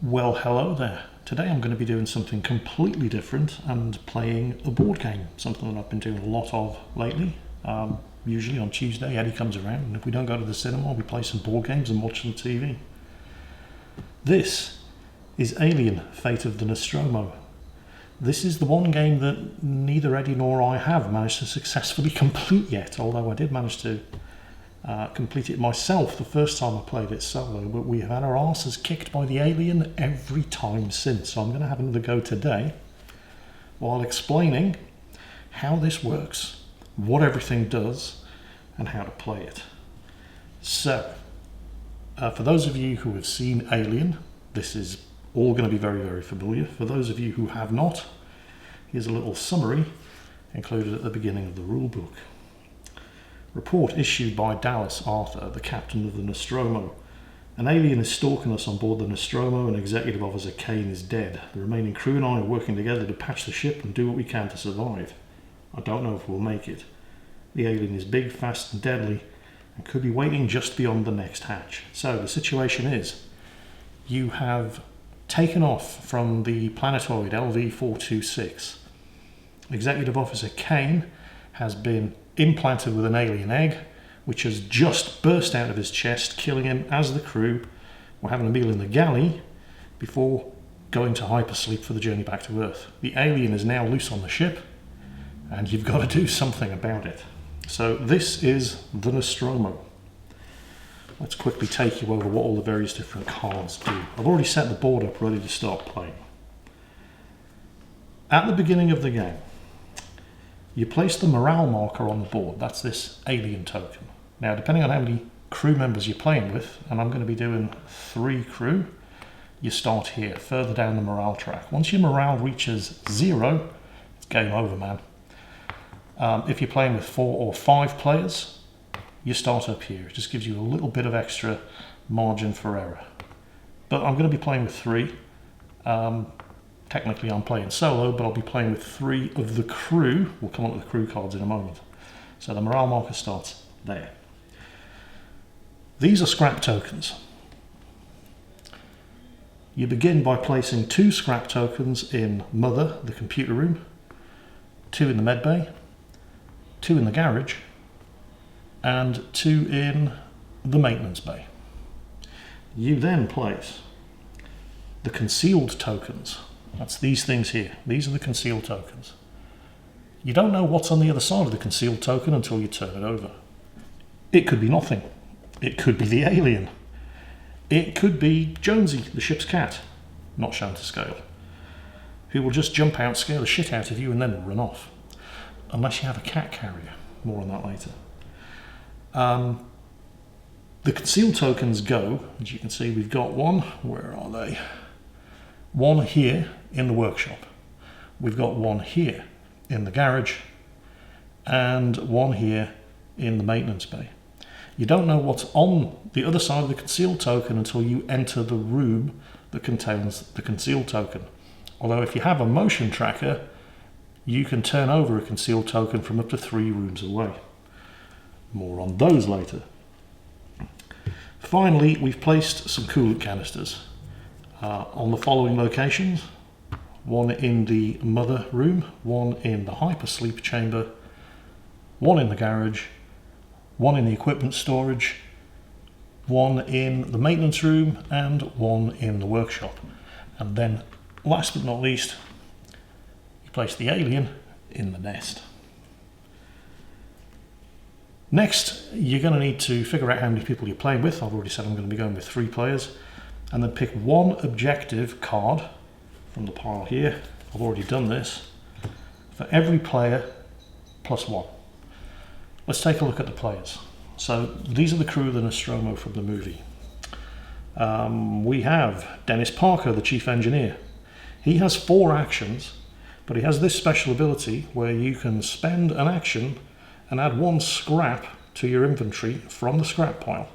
Well, hello there. Today I'm going to be doing something completely different and playing a board game, something that I've been doing a lot of lately. Usually on Tuesday, Eddie comes around, and if we don't go to the cinema, we play some board games and watch some TV. This is Alien: Fate of the Nostromo. This is the one game that neither Eddie nor I have managed to successfully complete yet, although I did manage to complete it myself the first time I played it solo, but we have had our asses kicked by the alien every time since. So I'm going to have another go today while explaining how this works, what everything does, and how to play it. So, for those of you who have seen Alien, this is all going to be very, very familiar. For those of you who have not, here's a little summary included at the beginning of the rulebook. Report issued by Dallas Arthur, the captain of the Nostromo. An alien is stalking us on board the Nostromo, and Executive Officer Kane is dead. The remaining crew and I are working together to patch the ship and do what we can to survive. I don't know if we'll make it. The alien is big, fast and deadly, and could be waiting just beyond the next hatch. So the situation is, you have taken off from the planetoid LV-426. Executive Officer Kane has been implanted with an alien egg, which has just burst out of his chest, killing him as the crew were having a meal in the galley before going to hypersleep for the journey back to Earth. The alien is now loose on the ship, and you've got to do something about it. So this is the Nostromo. Let's quickly take you over what all the various different cards do. I've already set the board up ready to start playing. At the beginning of the game, you place the morale marker on the board. That's this alien token. Now, depending on how many crew members you're playing with, and I'm going to be doing 3 crew, you start here, further down the morale track. Once your morale reaches 0, it's game over, man. If you're playing with 4 or 5 players, you start up here. It just gives you a little bit of extra margin for error. But I'm going to be playing with 3. Technically I'm playing solo, but I'll be playing with 3 of the crew. We'll come on to the crew cards in a moment. So the morale marker starts there. These are scrap tokens. You begin by placing 2 scrap tokens in Mother, the computer room, 2 in the med bay, 2 in the garage, and 2 in the maintenance bay. You then place the concealed tokens. That's these things here. These are the concealed tokens. You don't know what's on the other side of the concealed token until you turn it over. It could be nothing. It could be the alien. It could be Jonesy, the ship's cat, not shown to scale, who will just jump out, scare the shit out of you, and then run off. Unless you have a cat carrier. More on that later. The concealed tokens go, as you can see, we've got one. Where are they? One here in the workshop. We've got one here in the garage, and one here in the maintenance bay. You don't know what's on the other side of the concealed token until you enter the room that contains the concealed token. Although if you have a motion tracker, you can turn over a concealed token from up to 3 rooms away. More on those later. Finally, we've placed some coolant canisters on the following locations. One in the mother room, one in the hypersleep chamber, one in the garage, one in the equipment storage, one in the maintenance room, and one in the workshop. And then, last but not least, you place the alien in the nest. Next, you're going to need to figure out how many people you're playing with. I've already said I'm going to be going with 3 players. And then pick one objective card from the pile here. I've already done this. For every player, +1. Let's take a look at the players. So these are the crew of the Nostromo from the movie. We have Dennis Parker, the chief engineer. He has 4 actions, but he has this special ability where you can spend an action and add 1 scrap to your inventory from the scrap pile.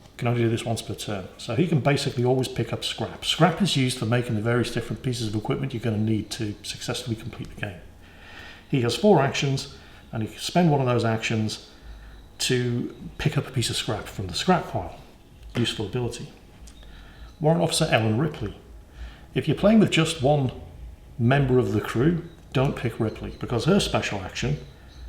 You can only do this once per turn. So he can basically always pick up scrap. Scrap is used for making the various different pieces of equipment you're going to need to successfully complete the game. He has 4 actions, and he can spend one of those actions to pick up a piece of scrap from the scrap pile. Useful ability. Warrant Officer Ellen Ripley. If you're playing with just one member of the crew, don't pick Ripley, because her special action,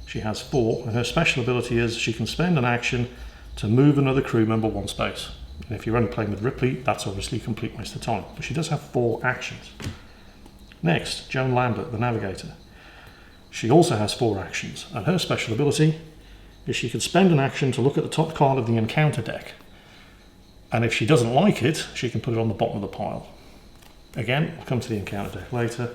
she has 4, and her special ability is she can spend an action to move another crew member 1 space. And if you're only playing with Ripley, that's obviously a complete waste of time. But she does have 4 actions. Next, Joan Lambert, the Navigator. She also has 4 actions, and her special ability is she can spend an action to look at the top card of the encounter deck. And if she doesn't like it, she can put it on the bottom of the pile. Again, we'll come to the encounter deck later.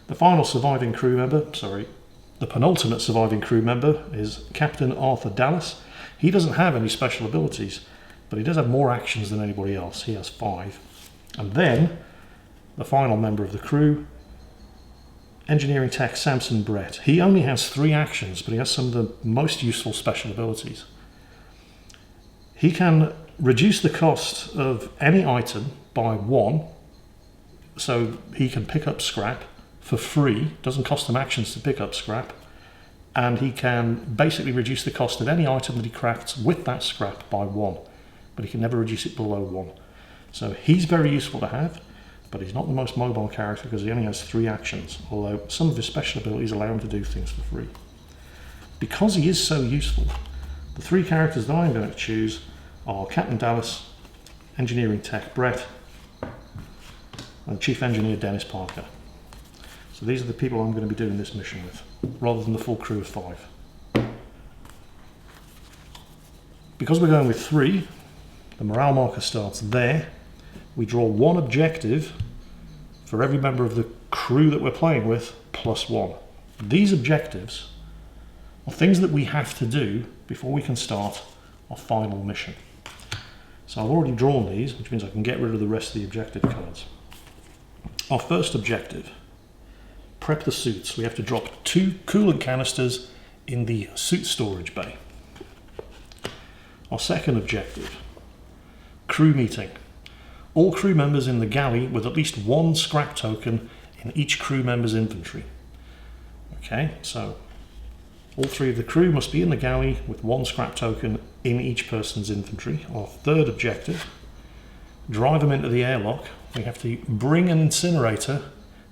The final surviving crew member, the penultimate surviving crew member is Captain Arthur Dallas. He doesn't have any special abilities, but he does have more actions than anybody else. He has 5. And then, the final member of the crew, Engineering Tech Samson Brett. He only has 3 actions, but he has some of the most useful special abilities. He can reduce the cost of any item by 1, so he can pick up scrap for free. Doesn't cost him actions to pick up scrap. And he can basically reduce the cost of any item that he crafts with that scrap by 1, but he can never reduce it below 1. So he's very useful to have, but he's not the most mobile character because he only has 3 actions, although some of his special abilities allow him to do things for free. Because he is so useful, the 3 characters that I'm going to choose are Captain Dallas, Engineering Tech Brett, and Chief Engineer Dennis Parker. So these are the people I'm going to be doing this mission with, rather than the full crew of 5. Because we're going with 3, the morale marker starts there. We draw 1 objective for every member of the crew that we're playing with, plus 1. These objectives are things that we have to do before we can start our final mission. So I've already drawn these, which means I can get rid of the rest of the objective cards. Our first objective, prep the suits. We have to drop 2 coolant canisters in the suit storage bay. Our second objective, crew meeting. All crew members in the galley with at least 1 scrap token in each crew member's inventory. Okay, so all 3 of the crew must be in the galley with 1 scrap token in each person's inventory. Our third objective, drive them into the airlock. We have to bring an incinerator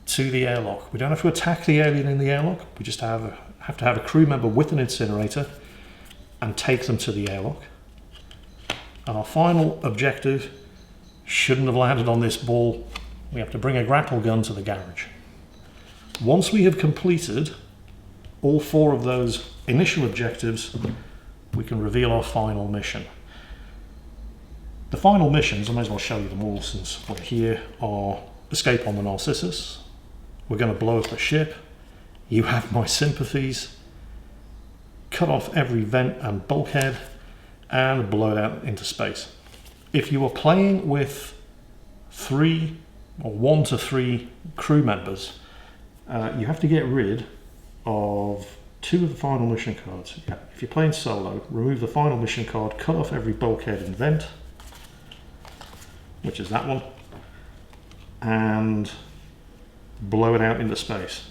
to the airlock. We don't have to attack the alien in the airlock. We just have to have a crew member with an incinerator and take them to the airlock. And our final objective, shouldn't have landed on this ball, we have to bring a grapple gun to the garage. Once we have completed all 4 of those initial objectives, we can reveal our final mission. The final missions, I may as well show you them all since we're here, are escape on the Narcissus, we're going to blow up the ship, you have my sympathies, cut off every vent and bulkhead, and blow it out into space. If you are playing with 3 or 1 to 3 crew members, you have to get rid of 2 of the final mission cards. If you're playing solo, remove the final mission card, cut off every bulkhead and vent, which is that one, and blow it out into space.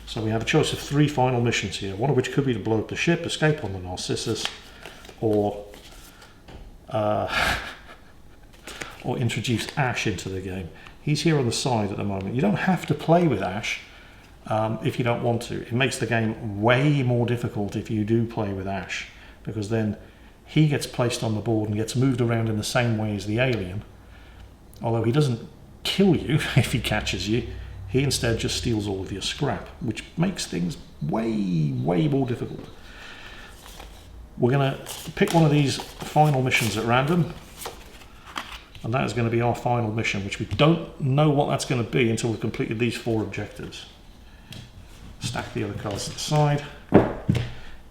So we have a choice of 3 final missions here, one of which could be to blow up the ship, escape on the Narcissus, or introduce Ash into the game. He's here on the side at the moment. You don't have to play with Ash if you don't want to. It makes the game way more difficult if you do play with Ash, because then he gets placed on the board and gets moved around in the same way as the alien. Although he doesn't kill you if he catches you, he instead just steals all of your scrap, which makes things way, way more difficult. We're going to pick one of these final missions at random, and that is going to be our final mission, which we don't know what that's going to be until we've completed these 4 objectives. Stack the other cards to the side.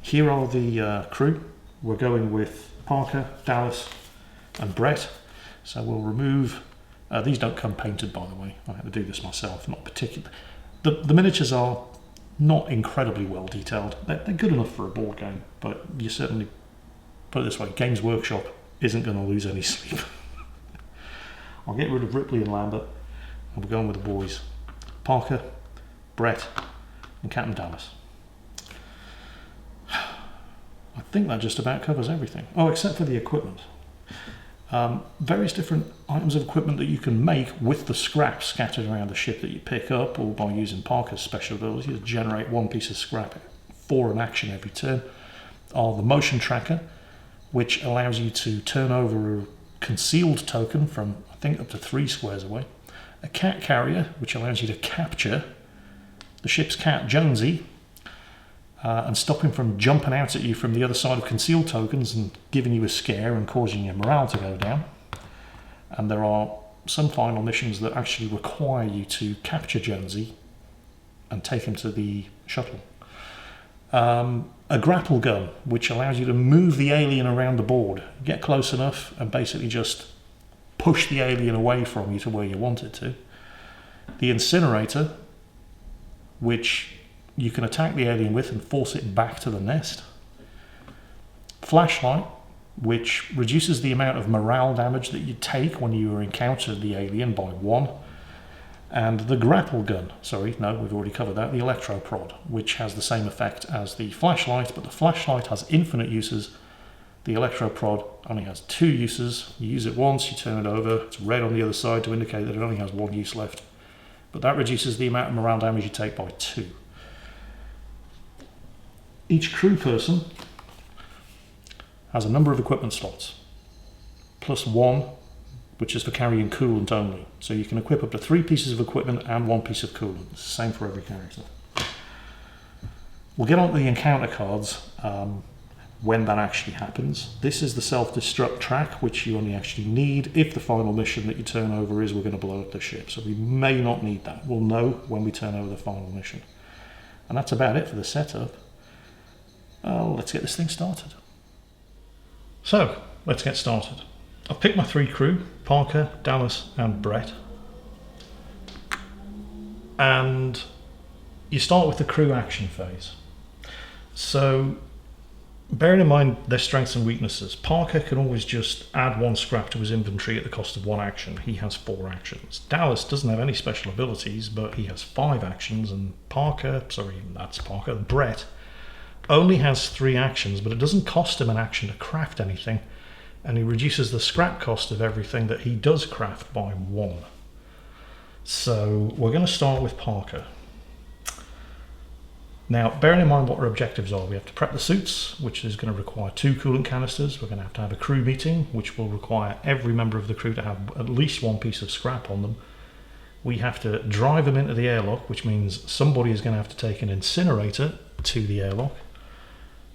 Here are the crew. We're going with Parker, Dallas, and Brett. So we'll remove... these don't come painted, by the way. I had to do this myself, not particular. The miniatures are not incredibly well detailed. They're good enough for a board game, but you certainly, put it this way, Games Workshop isn't going to lose any sleep. I'll get rid of Ripley and Lambert, and we're going with the boys. Parker, Brett, and Captain Dallas. I think that just about covers everything. Oh, except for the equipment. Various different items of equipment that you can make with the scrap scattered around the ship that you pick up, or by using Parker's special ability to generate one piece of scrap for an action every turn, are the motion tracker, which allows you to turn over a concealed token from, I think, up to 3 squares away, a cat carrier, which allows you to capture the ship's cat, Jonesy, and stop him from jumping out at you from the other side of concealed tokens and giving you a scare and causing your morale to go down. And there are some final missions that actually require you to capture Jonesy and take him to the shuttle. A grapple gun, which allows you to move the alien around the board, get close enough and basically just push the alien away from you to where you want it to. The incinerator, which you can attack the alien with and force it back to the nest. Flashlight, which reduces the amount of morale damage that you take when you encounter the alien by 1. And the grapple gun, sorry, no, we've already covered that, the electroprod, which has the same effect as the flashlight, but the flashlight has infinite uses. The electroprod only has 2 uses. You use it once, you turn it over, it's red on the other side to indicate that it only has 1 use left. But that reduces the amount of morale damage you take by 2. Each crew person has a number of equipment slots, plus 1, which is for carrying coolant only. So you can equip up to 3 pieces of equipment and 1 piece of coolant. It's the same for every character. We'll get on to the encounter cards when that actually happens. This is the self-destruct track, which you only actually need if the final mission that you turn over is we're going to blow up the ship. So we may not need that. We'll know when we turn over the final mission. And that's about it for the setup. Let's get this thing started. So, let's get started. I've picked my 3 crew, Parker, Dallas and Brett. And you start with the crew action phase. So, bearing in mind their strengths and weaknesses, Parker can always just add 1 scrap to his inventory at the cost of 1 action. He has 4 actions. Dallas doesn't have any special abilities, but he has 5 actions, and Brett only has 3 actions, but it doesn't cost him an action to craft anything, and he reduces the scrap cost of everything that he does craft by 1. So we're going to start with Parker. Now, bearing in mind what our objectives are, we have to prep the suits, which is going to require 2 coolant canisters. We're going to have a crew meeting, which will require every member of the crew to have at least 1 piece of scrap on them. We have to drive them into the airlock, which means somebody is going to have to take an incinerator to the airlock.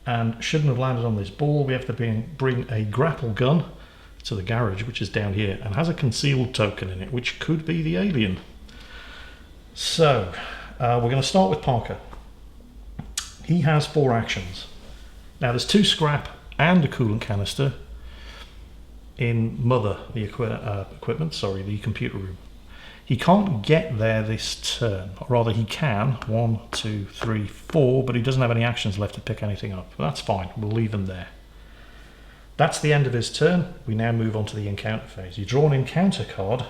And shouldn't have landed on this ball, we have to bring a grapple gun to the garage, which is down here, and has a concealed token in it, which could be the alien. So, we're going to start with Parker. He has 4 actions. Now, there's 2 scrap and a coolant canister in the computer room. He can't get there this turn, or rather he can, 1, 2, 3, 4, but he doesn't have any actions left to pick anything up. But that's fine, we'll leave him there. That's the end of his turn. We now move on to the encounter phase. You draw an encounter card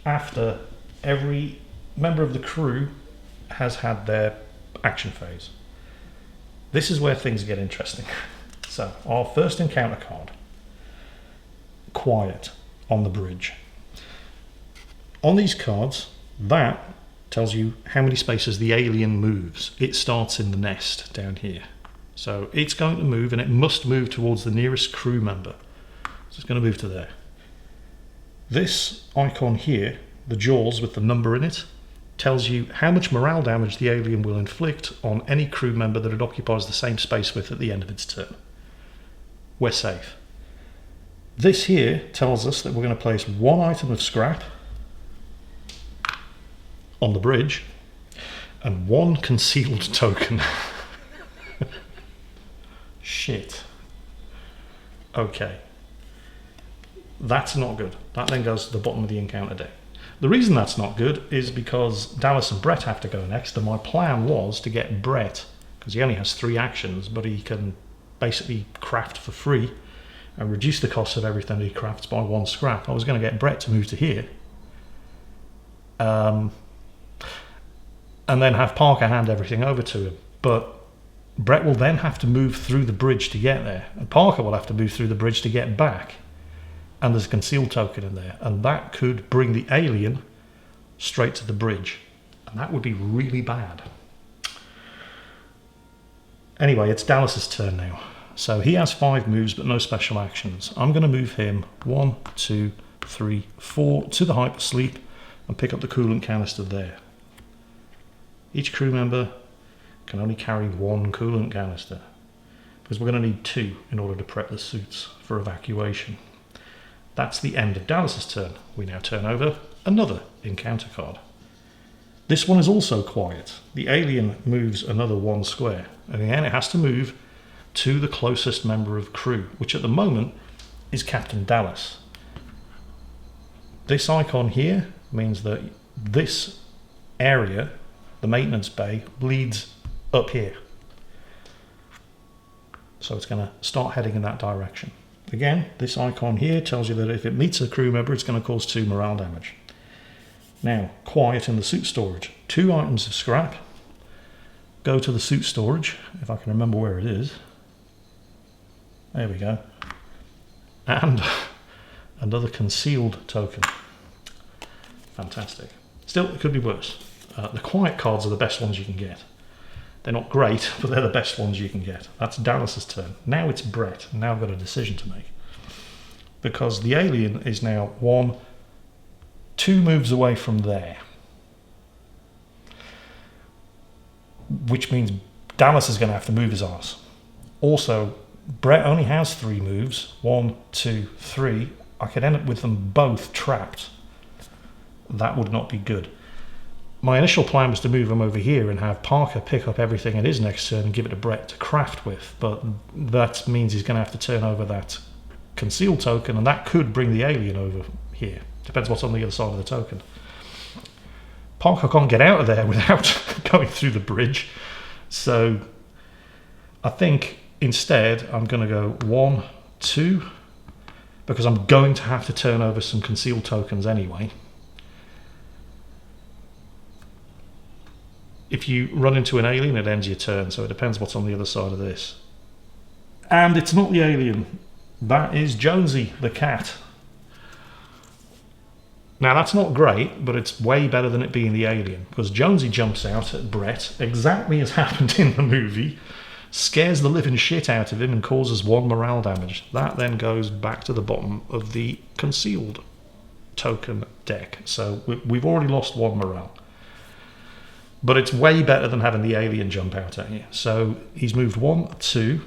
after every member of the crew has had their action phase. This is where things get interesting. So, our first encounter card, Quiet, on the bridge. On these cards, that tells you how many spaces the alien moves. It starts in the nest down here. So it's going to move, and it must move towards the nearest crew member. So it's going to move to there. This icon here, the jaws with the number in it, tells you how much morale damage the alien will inflict on any crew member that it occupies the same space with at the end of its turn. We're safe. This here tells us that we're going to place 1 item of scrap on the bridge and 1 concealed token. Shit. Okay. That's not good. That then goes to the bottom of the encounter deck. The reason that's not good is because Dallas and Brett have to go next, and my plan was to get Brett, because he only has 3 actions, but he can basically craft for free and reduce the cost of everything he crafts by 1 scrap. I was going to get Brett to move to here. And then have Parker hand everything over to him. But Brett will then have to move through the bridge to get there, and Parker will have to move through the bridge to get back. and there's a concealed token in there, and that could bring the alien straight to the bridge, and that would be really bad. Anyway, it's Dallas's turn now. So he has 5 moves but no special actions. I'm going to move him 1, 2, 3, 4 to the hypersleep and pick up the coolant canister there. Each crew member can only carry 1 coolant canister, because we're going to need 2 in order to prep the suits for evacuation. That's the end of Dallas's turn. We now turn over another encounter card. This one is also quiet. The alien moves another 1 square, and again it has to move to the closest member of crew, which at the moment is Captain Dallas. This icon here means that this area, the maintenance bay, leads up here. So it's going to start heading in that direction. Again, this icon here tells you that if it meets a crew member, it's going to cause 2 morale damage. Now, quiet in the suit storage. 2 items of scrap. Go to the suit storage, if I can remember where it is. There we go. And another concealed token. Fantastic. Still, it could be worse. The quiet cards are the best ones you can get. They're not great, but they're the best ones you can get. That's Dallas's turn. Now it's Brett. Now I've got a decision to make. Because the alien is now 2 moves away from there. Which means Dallas is going to have to move his arse. Also, Brett only has 3 moves. 1, 2, 3. I could end up with them both trapped. That would not be good. My initial plan was to move him over here and have Parker pick up everything in his next turn and give it to Brett to craft with, but that means he's going to have to turn over that concealed token, and that could bring the alien over here. Depends what's on the other side of the token. Parker can't get out of there without going through the bridge, so I think instead I'm going to go 1, 2, because I'm going to have to turn over some concealed tokens anyway. If you run into an alien, it ends your turn, so it depends what's on the other side of this. And it's not the alien. That is Jonesy, the cat. Now, that's not great, but it's way better than it being the alien, because Jonesy jumps out at Brett, exactly as happened in the movie, scares the living shit out of him and causes 1 morale damage. That then goes back to the bottom of the concealed token deck. So we've already lost 1 morale. But it's way better than having the alien jump out at you. So he's moved 1, 2.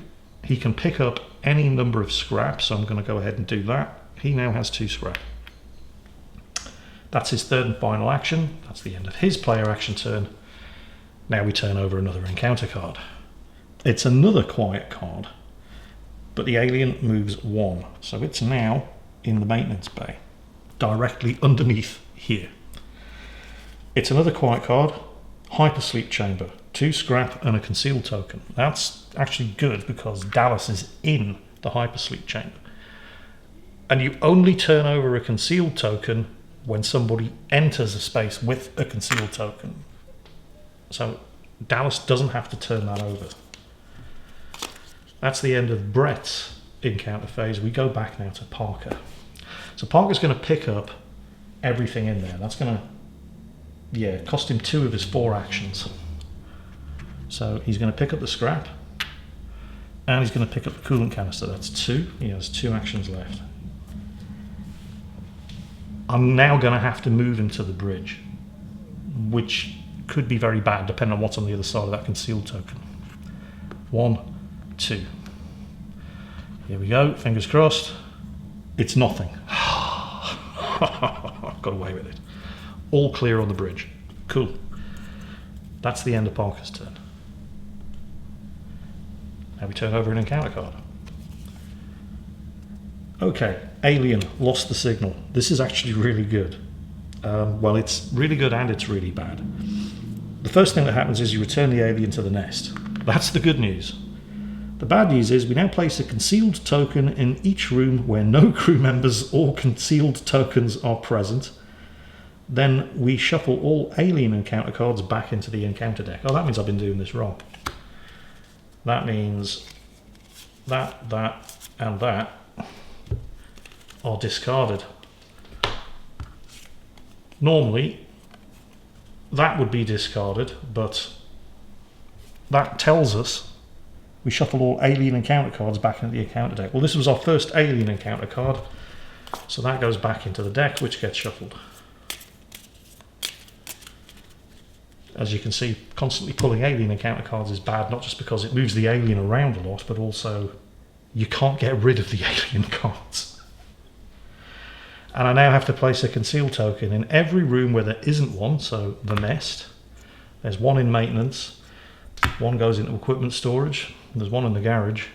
He can pick up any number of scrap, so I'm going to go ahead and do that. He now has 2 scrap. That's his 3rd and final action. That's the end of his player action turn. Now we turn over another encounter card. It's another quiet card, but the alien moves 1. So it's now in the maintenance bay, directly underneath here. It's another quiet card. Hypersleep chamber, 2 scrap and a concealed token. That's actually good because Dallas is in the hypersleep chamber. And you only turn over a concealed token when somebody enters a space with a concealed token. So Dallas doesn't have to turn that over. That's the end of Brett's encounter phase. We go back now to Parker. So Parker's going to pick up everything in there. That's going to cost him 2 of his 4 actions. So he's going to pick up the scrap, and he's going to pick up the coolant canister. That's 2. He has 2 actions left. I'm now going to have to move him to the bridge, which could be very bad depending on what's on the other side of that concealed token. 1, 2. Here we go, fingers crossed. It's nothing. I've got away with it. All clear on the bridge. Cool. That's the end of Parker's turn. Now we turn over an encounter card. Okay, alien lost the signal. This is actually really good. Well, it's really good and it's really bad. The first thing that happens is you return the alien to the nest. That's the good news. The bad news is we now place a concealed token in each room where no crew members or concealed tokens are present. Then we shuffle all alien encounter cards back into the encounter deck. Oh, that means I've been doing this wrong. That means that, and that are discarded. Normally, that would be discarded, but that tells us we shuffle all alien encounter cards back into the encounter deck. Well, this was our first alien encounter card, so that goes back into the deck, which gets shuffled. As you can see, constantly pulling alien encounter cards is bad, not just because it moves the alien around a lot, but also you can't get rid of the alien cards. And I now have to place a conceal token in every room where there isn't one, so the nest. There's one in maintenance, one goes into equipment storage, there's one in the garage,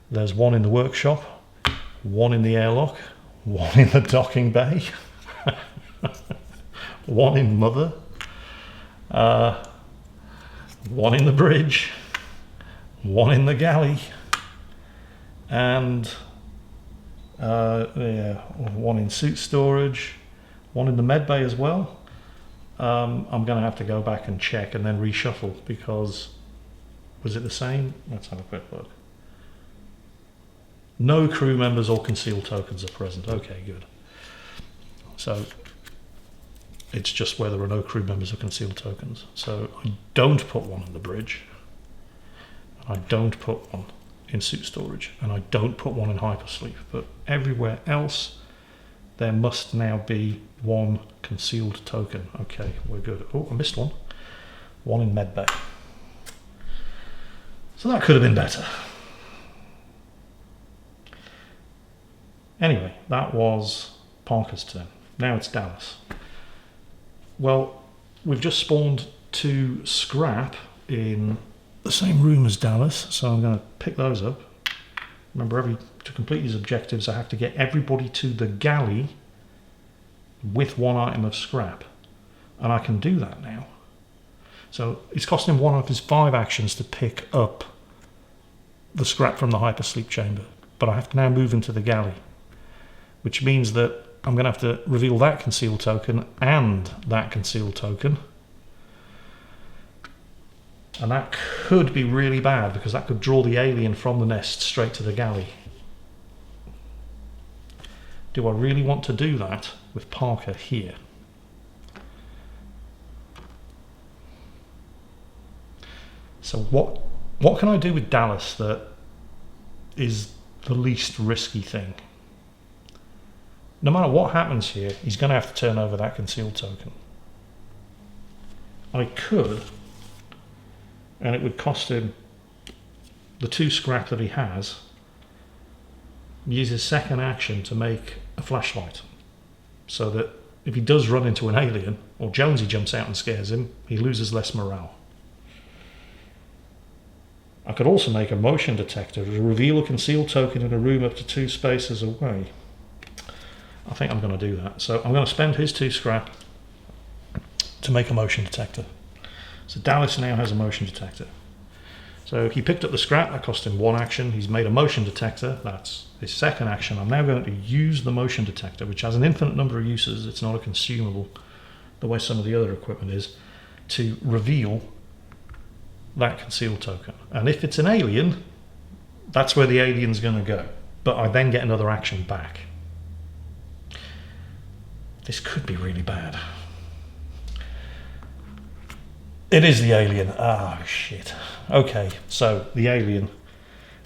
there's one in the workshop, one in the airlock, one in the docking bay, one in mother, one in the bridge, one in the galley, and one in suit storage, one in the med bay as well. I'm going to have to go back and check and then reshuffle, because was it the same? Let's have a quick look. No crew members or concealed tokens are present. Okay, good. So it's just where there are no crew members or concealed tokens. So I don't put one on the bridge, and I don't put one in suit storage, and I don't put one in hypersleep, but everywhere else there must now be one concealed token. Okay, we're good. Oh, I missed one. One in medbay. So that could have been better. Anyway, that was Parker's turn. Now it's Dallas. Well, we've just spawned 2 scrap in the same room as Dallas, so I'm going to pick those up. Remember, to complete these objectives I have to get everybody to the galley with 1 item of scrap, and I can do that now. So it's costing him 1 of his 5 actions to pick up the scrap from the hypersleep chamber, but I have to now move him to the galley, which means that I'm going to have to reveal that concealed token and that concealed token. And that could be really bad, because that could draw the alien from the nest straight to the galley. Do I really want to do that with Parker here? So what can I do with Dallas that is the least risky thing? No matter what happens here, he's going to have to turn over that concealed token. I could, and it would cost him the 2 scrap that he has, use his second action to make a flashlight, so that if he does run into an alien, or Jonesy jumps out and scares him, he loses less morale. I could also make a motion detector to reveal a concealed token in a room up to 2 spaces away. I think I'm going to do that. So I'm going to spend his 2 scrap to make a motion detector. So Dallas now has a motion detector. So he picked up the scrap, that cost him 1 action. He's made a motion detector, that's his second action. I'm now going to use the motion detector, which has an infinite number of uses. It's not a consumable the way some of the other equipment is, to reveal that concealed token. And if it's an alien, that's where the alien's going to go. But I then get another action back. This could be really bad. It is the alien. Ah, shit. Okay, so the alien.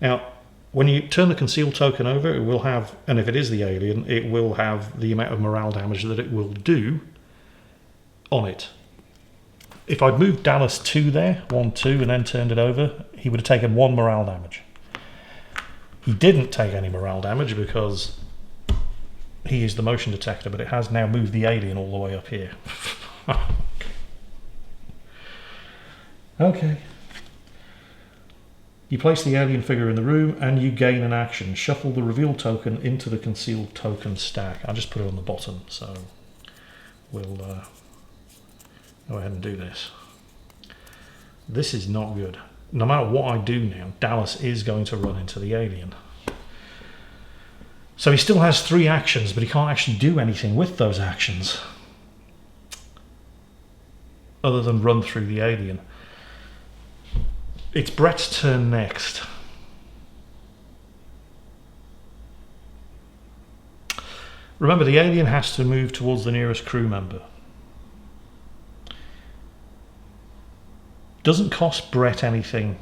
Now, when you turn the concealed token over, it will have, and if it is the alien, it will have the amount of morale damage that it will do on it. If I'd moved Dallas 2 there, 1, 2, and then turned it over, he would have taken 1 morale damage. He didn't take any morale damage because he used the motion detector, but it has now moved the alien all the way up here. Okay. You place the alien figure in the room and you gain an action. Shuffle the reveal token into the concealed token stack. I'll just put it on the bottom, so we'll go ahead and do this. This is not good. No matter what I do now, Dallas is going to run into the alien. So he still has 3 actions, but he can't actually do anything with those actions other than run through the alien. It's Brett's turn next. Remember, the alien has to move towards the nearest crew member. Doesn't cost Brett anything.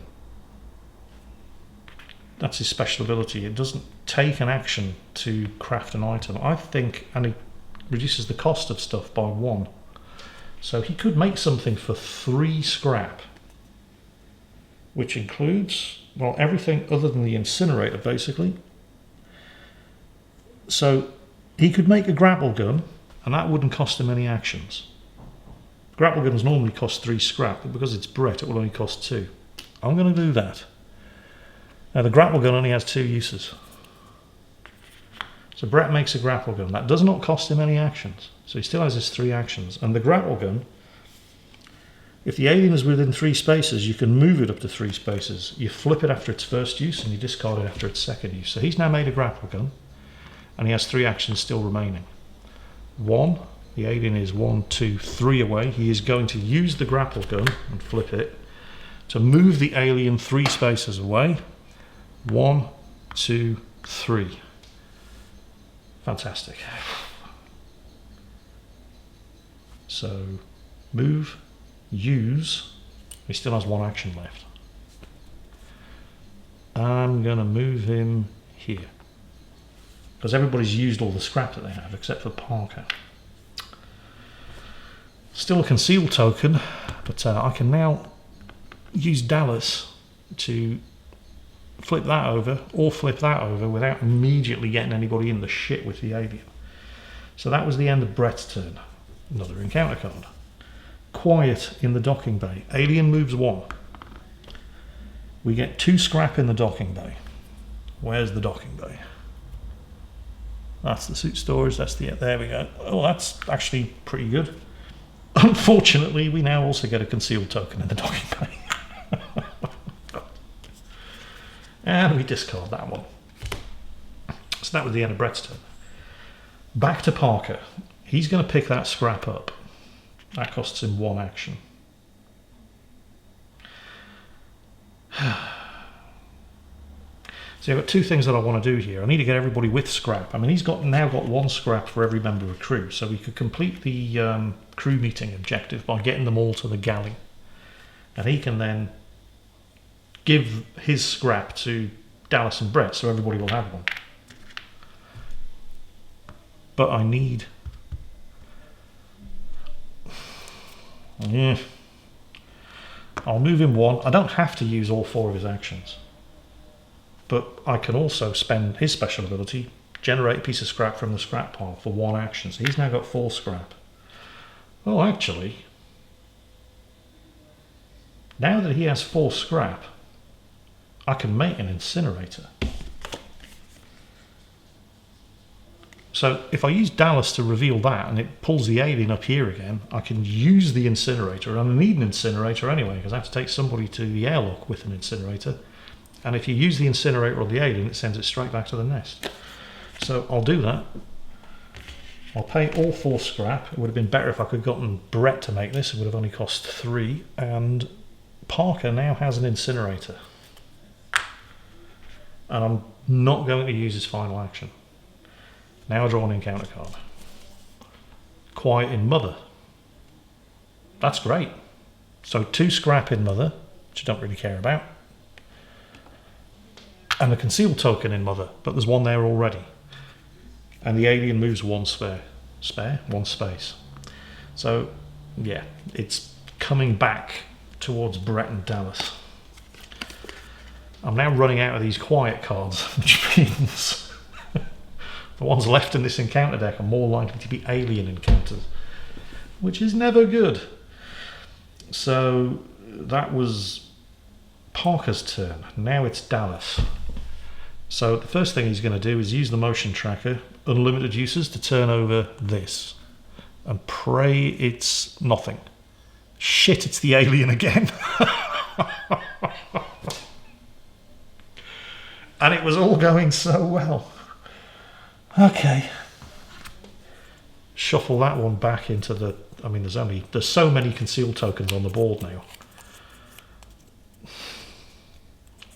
That's his special ability. It doesn't take an action to craft an item, I think, and it reduces the cost of stuff by 1. So he could make something for 3 scrap, which includes, well, everything other than the incinerator, basically. So he could make a grapple gun, and that wouldn't cost him any actions. Grapple guns normally cost 3 scrap, but because it's Brett, it will only cost 2. I'm going to do that. Now, the grapple gun only has 2 uses. So Brett makes a grapple gun. That does not cost him any actions. So he still has his 3 actions. And the grapple gun, if the alien is within 3 spaces, you can move it up to 3 spaces. You flip it after its first use, and you discard it after its second use. So he's now made a grapple gun, and he has 3 actions still remaining. 1, the alien is 1, 2, 3 away. He is going to use the grapple gun and flip it to move the alien 3 spaces away. 1, 2, 3. Fantastic. So move, use. He still has 1 action left. I'm going to move him here, because everybody's used all the scrap that they have except for Parker. Still a conceal token, but I can now use Dallas to flip that over or flip that over without immediately getting anybody in the shit with the alien. So that was the end of Brett's turn. Another encounter card. Quiet in the docking bay. Alien moves 1. We get 2 scrap in the docking bay. Where's the docking bay? That's the suit storage. That's the, there we go. Oh, that's actually pretty good. Unfortunately, we now also get a concealed token in the docking bay. And we discard that one. So that was the end of Brett's turn. Back to Parker. He's going to pick that scrap up. That costs him 1 action. So I've got 2 things that I want to do here. I need to get everybody with scrap. I mean, he's now got 1 scrap for every member of crew, so we could complete the crew meeting objective by getting them all to the galley. And he can then give his scrap to Dallas and Brett, so everybody will have 1. But I need... Yeah. I'll move him 1. I don't have to use all 4 of his actions. But I can also spend his special ability, generate a piece of scrap from the scrap pile for 1 action. So he's now got 4 scrap. Oh, actually, now that he has 4 scrap, I can make an incinerator. So if I use Dallas to reveal that and it pulls the alien up here again, I can use the incinerator. And I need an incinerator anyway, because I have to take somebody to the airlock with an incinerator. And if you use the incinerator on the alien, it sends it straight back to the nest. So I'll do that. I'll pay all 4 scrap. It would have been better if I could have gotten Brett to make this. It would have only cost 3. And Parker now has an incinerator. And I'm not going to use his final action. Now I draw an encounter card. Quiet in Mother. That's great. So 2 scrap in Mother, which I don't really care about. And a concealed token in Mother, but there's 1 there already. And the alien moves 1 1 space. So, yeah, it's coming back towards Brett and Dallas. I'm now running out of these quiet cards, which means the ones left in this encounter deck are more likely to be alien encounters, which is never good. So that was Parker's turn. Now it's Dallas. So the first thing he's going to do is use the motion tracker, unlimited uses, to turn over this. And pray it's nothing. Shit, it's the alien again. And it was all going so well. Okay. Shuffle that one back into the... I mean, there's so many concealed tokens on the board now.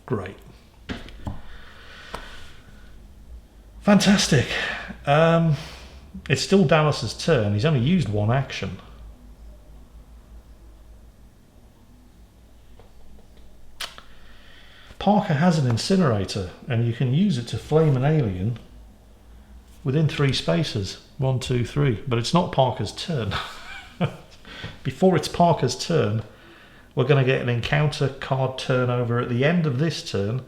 Great. Fantastic. It's still Dallas's turn. He's only used one action. Parker has an incinerator, and you can use it to flame an alien within 3 spaces. 1, 2, 3. But it's not Parker's turn. Before it's Parker's turn, we're going to get an encounter card turnover at the end of this turn,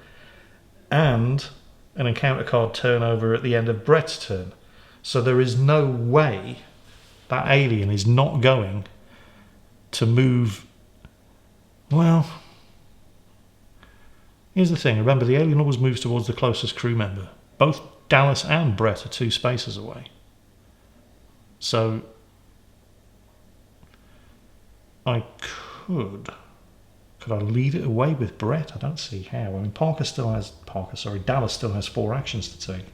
and an encounter card turnover at the end of Brett's turn. So there is no way that alien is not going to move. Well, here's the thing. Remember, the alien always moves towards the closest crew member. Both Dallas and Brett are 2 spaces away. So I could I lead it away with Brett? I don't see how. I mean, Dallas still has 4 actions to take.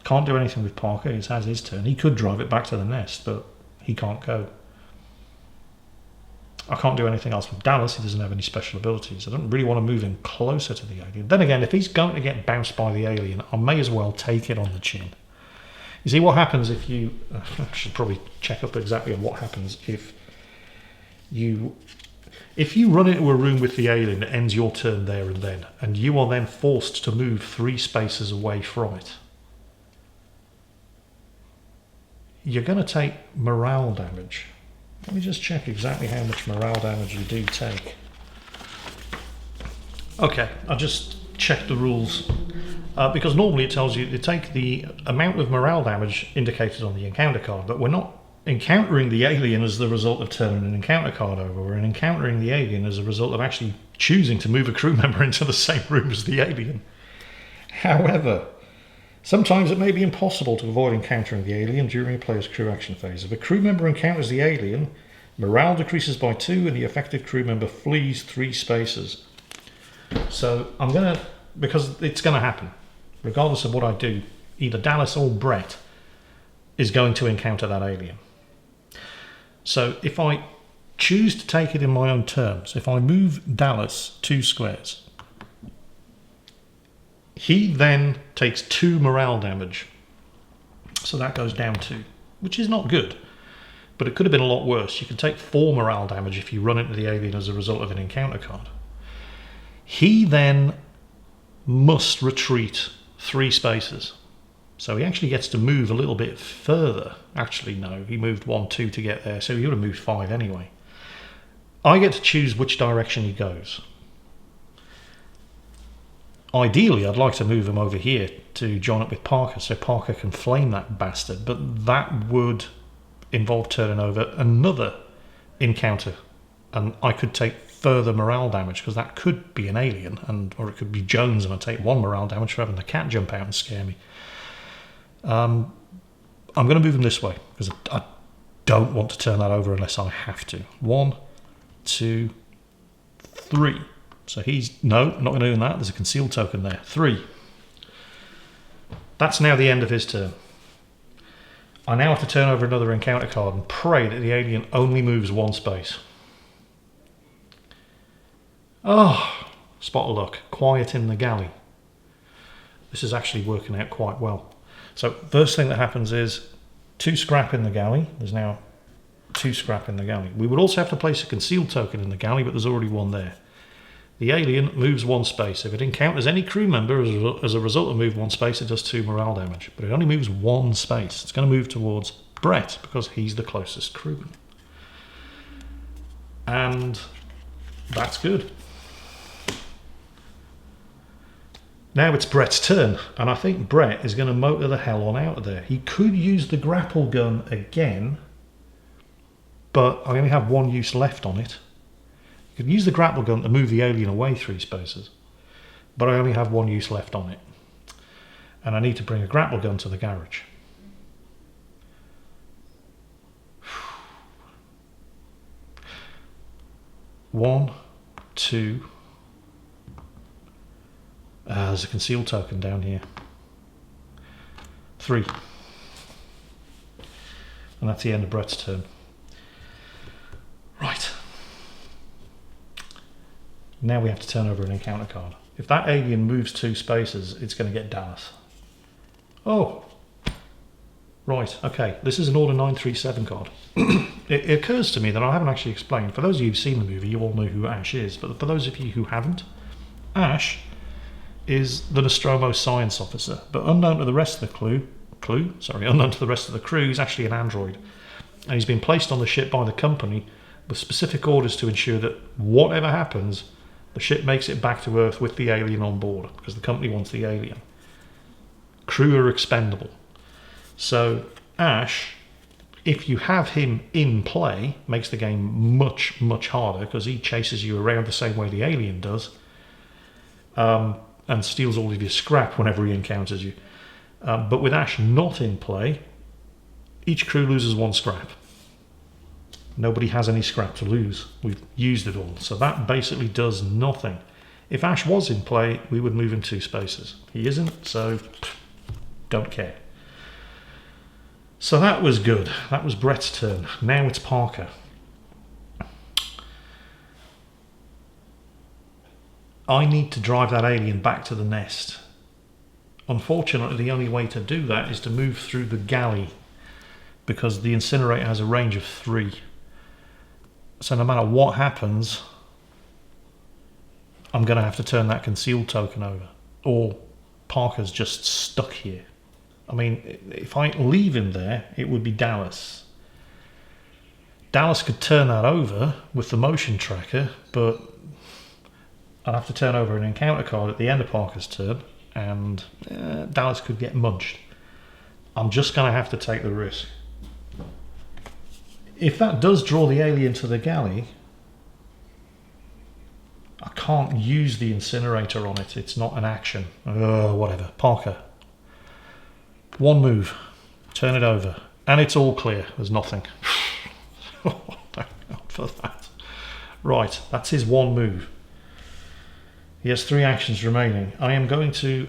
Can't do anything with Parker. It has his turn. He could drive it back to the nest, but he can't go. I can't do anything else with Dallas. He doesn't have any special abilities. I don't really want to move him closer to the alien. Then again, if he's going to get bounced by the alien, I may as well take it on the chin. You see what happens if you... I should probably check up exactly on what happens if you run into a room with the alien that ends your turn there and then, and you are then forced to move 3 spaces away from it. You're going to take morale damage. Let me just check exactly how much morale damage you do take. Okay, I just checked the rules. Because normally it tells you to take the amount of morale damage indicated on the encounter card, but we're not encountering the alien as the result of turning an encounter card over. We're encountering the alien as a result of actually choosing to move a crew member into the same room as the alien. However, sometimes it may be impossible to avoid encountering the alien during a player's crew action phase. If a crew member encounters the alien, morale decreases by 2 and the affected crew member flees 3 spaces. So I'm going to, because it's going to happen. Regardless of what I do, either Dallas or Brett is going to encounter that alien. So if I choose to take it in my own terms, if I move Dallas 2 squares, he then takes 2 morale damage. So that goes down 2, which is not good. But it could have been a lot worse. You can take 4 morale damage if you run into the alien as a result of an encounter card. He then must retreat 3 spaces. So he actually gets to move a little bit further. Actually, no, he moved 1, 2 to get there, so he would have moved 5 anyway. I get to choose which direction he goes. Ideally, I'd like to move him over here to join up with Parker, so Parker can flame that bastard, but that would involve turning over another encounter, and I could take further morale damage, because that could be an alien, or it could be Jones, and I take 1 morale damage for having the cat jump out and scare me. I'm going to move him this way, because I don't want to turn that over unless I have to. 1, 2, 3. So he's... No, I'm not going to do that. There's a concealed token there. 3. That's now the end of his turn. I now have to turn over another encounter card and pray that the alien only moves 1 space. Oh, spot of luck. Quiet in the galley. This is actually working out quite well. So first thing that happens is 2 scrap in the galley. There's now 2 scrap in the galley. We would also have to place a concealed token in the galley, but there's already 1 there. The alien moves 1 space. If it encounters any crew member as a result of move 1 space, it does 2 morale damage. But it only moves 1 space. It's going to move towards Brett because he's the closest crewman. And that's good. Now it's Brett's turn, and I think Brett is going to motor the hell on out of there. He could use the grapple gun again, but I only have 1 use left on it. You could use the grapple gun to move the alien away 3 spaces, but I only have 1 use left on it. And I need to bring a grapple gun to the garage. One, 2... there's a concealed token down here. 3. And that's the end of Brett's turn. Right. Now we have to turn over an encounter card. If that alien moves 2 spaces, it's going to get Dallas. Oh, right, okay. This is an Order 937 card. It occurs to me that I haven't actually explained. For those of you who've seen the movie, you all know who Ash is. But for those of you who haven't, Ash is the Nostromo science officer. But unknown to the rest of the unknown to the rest of the crew, he's actually an android. And he's been placed on the ship by the company with specific orders to ensure that whatever happens, the ship makes it back to Earth with the alien on board, because the company wants the alien. Crew are expendable. So Ash, if you have him in play, makes the game much, much harder, because he chases you around the same way the alien does, and steals all of your scrap whenever he encounters you. But with Ash not in play, each crew loses 1 scrap. Nobody has any scrap to lose. We've used it all. So that basically does nothing. If Ash was in play, we would move in 2 spaces. He isn't, so don't care. So that was good. That was Brett's turn. Now it's Parker. I need to drive that alien back to the nest. Unfortunately, the only way to do that is to move through the galley, because the incinerator has a range of 3. So no matter what happens, I'm going to have to turn that concealed token over, or Parker's just stuck here. I mean, if I leave him there, it would be Dallas. Dallas could turn that over with the motion tracker, but I'd have to turn over an encounter card at the end of Parker's turn, and Dallas could get munched. I'm just going to have to take the risk. If that does draw the alien to the galley, I can't use the incinerator on it. It's not an action. Whatever. Parker. 1 move. Turn it over. And it's all clear. There's nothing. Oh, thank God for that. Right. That's his 1 move. He has 3 actions remaining. I am going to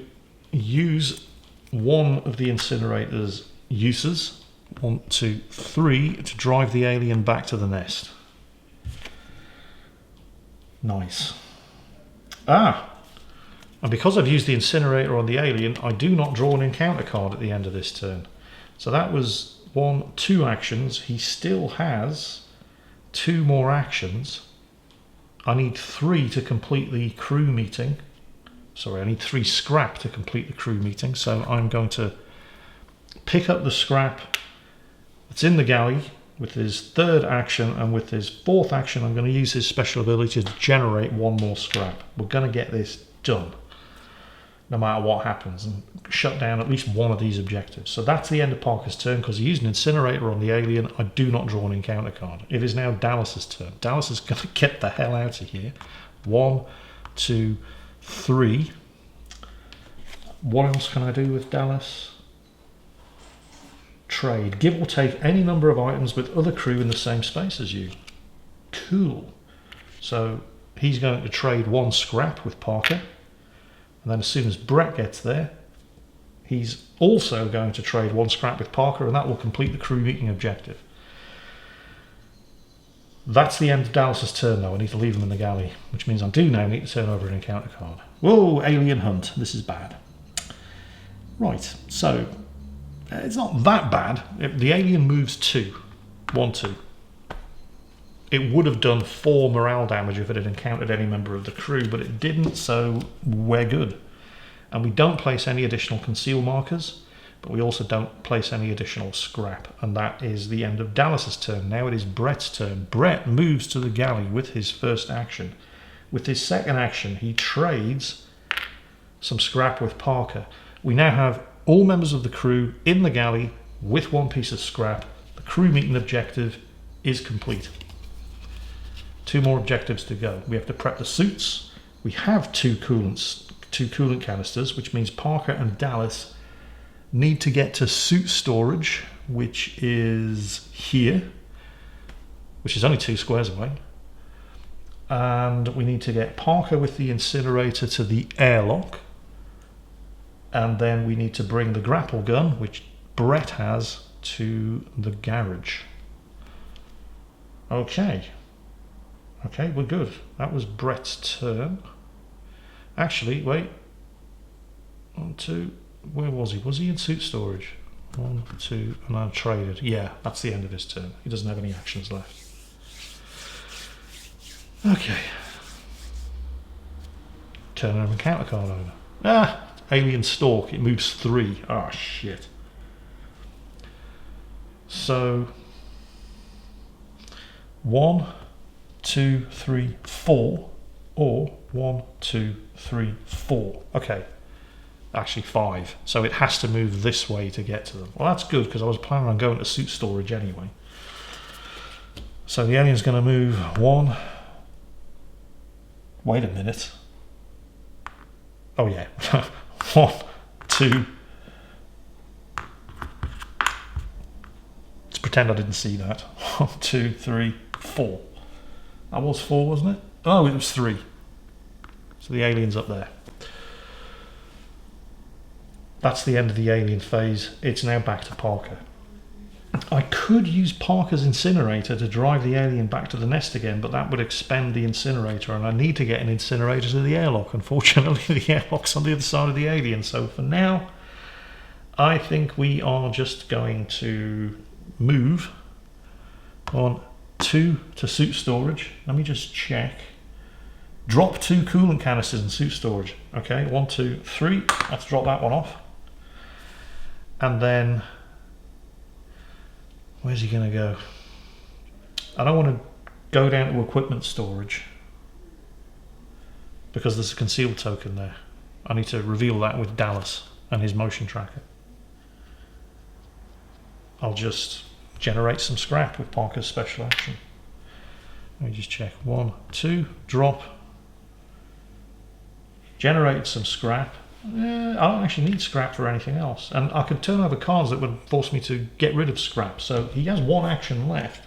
use one of the incinerator's uses. 1, 2, 3 to drive the alien back to the nest. Nice. And because I've used the incinerator on the alien, I do not draw an encounter card at the end of this turn. So that was 2 actions. He still has 2 more actions. I need 3 to complete the crew meeting. Sorry, I need 3 scrap to complete the crew meeting. So I'm going to pick up the scrap that's in the galley with his 3rd action, and with his 4th action I'm going to use his special ability to generate 1 more scrap. We're going to get this done no matter what happens, and shut down at least one of these objectives. So that's the end of Parker's turn. Because he used an incinerator on the alien, I do not draw an encounter card. It is now Dallas's turn. Dallas is going to get the hell out of here. 1, 2, 3. What else can I do with Dallas? Trade. Give or take any number of items with other crew in the same space as you. Cool. So he's going to trade 1 scrap with Parker. And then as soon as Brett gets there, he's also going to trade 1 scrap with Parker, and that will complete the crew meeting objective. That's the end of Dallas's turn, though. I need to leave him in the galley, which means I do now need to turn over an encounter card. Whoa, alien hunt. This is bad. Right, so it's not that bad. The alien moves 2. 1, 2. It would have done 4 morale damage if it had encountered any member of the crew, but it didn't, so we're good. And we don't place any additional conceal markers, but we also don't place any additional scrap. And that is the end of Dallas's turn. Now it is Brett's turn. Brett moves to the galley with his 1st action. With his 2nd action, he trades some scrap with Parker. We now have all members of the crew in the galley with 1 piece of scrap. The crew meeting objective is complete. 2 more objectives to go. We have to prep the suits. We have 2 coolant canisters, which means Parker and Dallas need to get to suit storage, which is here, which is only 2 squares away. And we need to get Parker with the incinerator to the airlock. And then we need to bring the grapple gun, which Brett has, to the garage. Okay, we're good. That was Brett's turn. Actually, wait. 1, 2. Where was he? Was he in suit storage? 1, 2, and then traded. Yeah, that's the end of his turn. He doesn't have any actions left. Okay. Turn an encounter card over. Ah! Alien Stalk. It moves 3. Ah, shit. So 1, 2, 3, 4, or 1, 2, 3, 4. Okay, actually 5. So it has to move this way to get to them. Well, that's good because I was planning on going to suit storage anyway. So the alien's going to move 1. Wait a minute. Oh yeah, 1, 2. Let's pretend I didn't see that. 1, 2, 3, 4. That was 4, wasn't it? Oh, it was 3. So the alien's up there. That's the end of the alien phase. It's now back to Parker. I could use Parker's incinerator to drive the alien back to the nest again, but that would expend the incinerator, and I need to get an incinerator to the airlock. Unfortunately, the airlock's on the other side of the alien, so for now, I think we are just going to move on 2 to suit storage. Let me just check. Drop 2 coolant canisters in suit storage. Okay, 1, 2, 3. Let's drop that one off. And then, where's he going to go? I don't want to go down to equipment storage because there's a concealed token there. I need to reveal that with Dallas and his motion tracker. I'll just generate some scrap with Parker's special action. Let me just check. 1, 2, drop. Generate some scrap. I don't actually need scrap for anything else. And I could turn over cards that would force me to get rid of scrap. So he has 1 action left.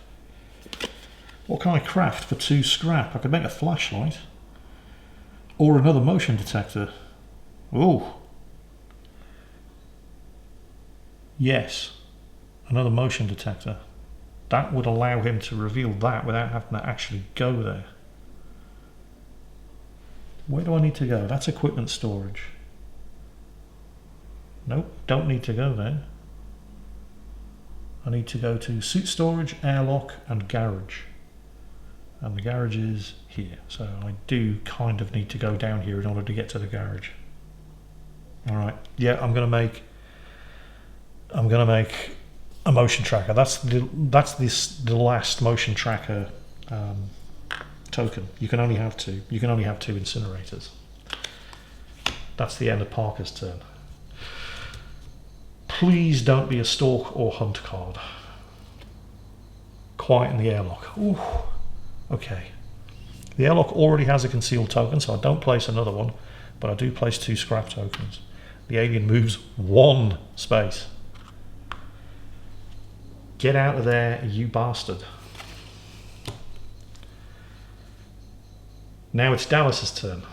What can I craft for 2 scrap? I could make a flashlight. Or another motion detector. Ooh. Yes. Another motion detector. That would allow him to reveal that without having to actually go there. Where do I need to go? That's equipment storage. Nope, don't need to go there. I need to go to suit storage, airlock, and garage. And the garage is here. So I do kind of need to go down here in order to get to the garage. Alright, yeah, I'm gonna make a motion tracker. That's the last motion tracker token. You can only have 2. You can only have 2 incinerators. That's the end of Parker's turn. Please don't be a stalk or hunt card. Quiet in the airlock. Ooh. Okay. The airlock already has a concealed token, so I don't place another one, but I do place 2 scrap tokens. The alien moves 1 space. Get out of there, you bastard. Now it's Dallas's turn.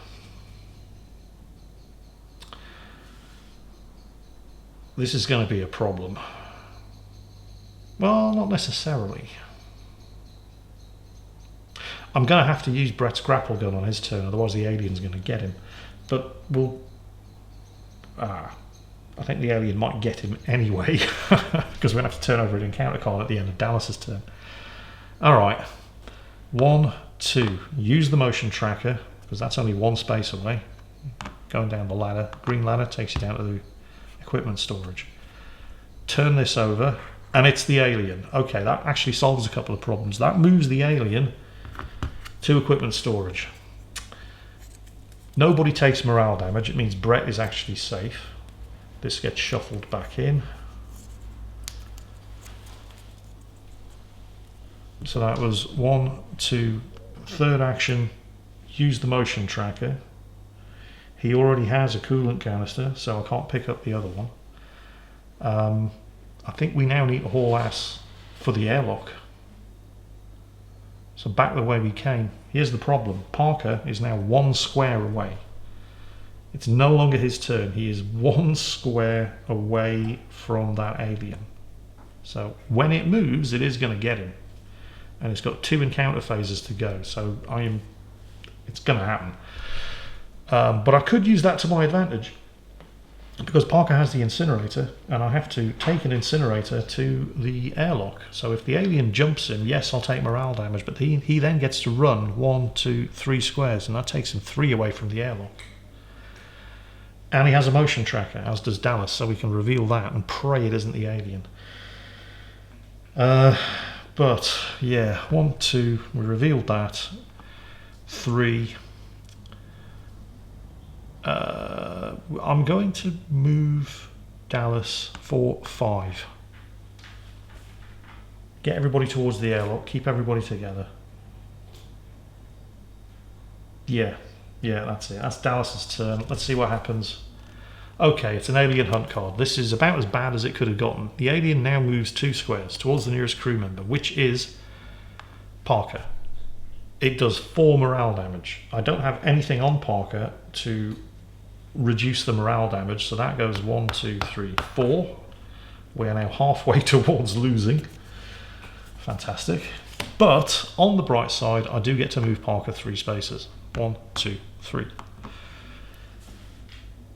This is going to be a problem. Well, not necessarily. I'm going to have to use Brett's grapple gun on his turn, otherwise the alien's going to get him. But we'll... I think the alien might get him anyway, because we're going to have to turn over an encounter card at the end of Dallas's turn. Alright. 1, 2. Use the motion tracker, because that's only 1 space away. Going down the ladder. Green ladder takes you down to the equipment storage. Turn this over, and it's the alien. Okay, that actually solves a couple of problems. That moves the alien to equipment storage. Nobody takes morale damage. It means Brett is actually safe. This gets shuffled back in. So that was 1, 2, third action. Use the motion tracker. He already has a coolant canister, so I can't pick up the other one. I think we now need to haul ass for the airlock. So back the way we came. Here's the problem. Parker is now 1 square away. It's no longer his turn. He is 1 square away from that alien. So when it moves, it is going to get him. And it's got 2 encounter phases to go. So it's going to happen. But I could use that to my advantage, because Parker has the incinerator, and I have to take an incinerator to the airlock. So if the alien jumps in, yes, I'll take morale damage, but he then gets to run 1, 2, 3 squares, and that takes him 3 away from the airlock. And he has a motion tracker, as does Dallas, so we can reveal that and pray it isn't the alien. But yeah, 1, 2, we revealed that. 3. I'm going to move Dallas for 5. Get everybody towards the airlock, keep everybody together. Yeah, that's it. That's Dallas's turn. Let's see what happens. Okay, it's an alien hunt card. This is about as bad as it could have gotten. The alien now moves 2 squares towards the nearest crew member, which is Parker. It does 4 morale damage. I don't have anything on Parker to reduce the morale damage, so that goes 1, 2, 3, 4. We are now halfway towards losing. Fantastic. But on the bright side, I do get to move Parker 3 spaces. 1, 2, 3.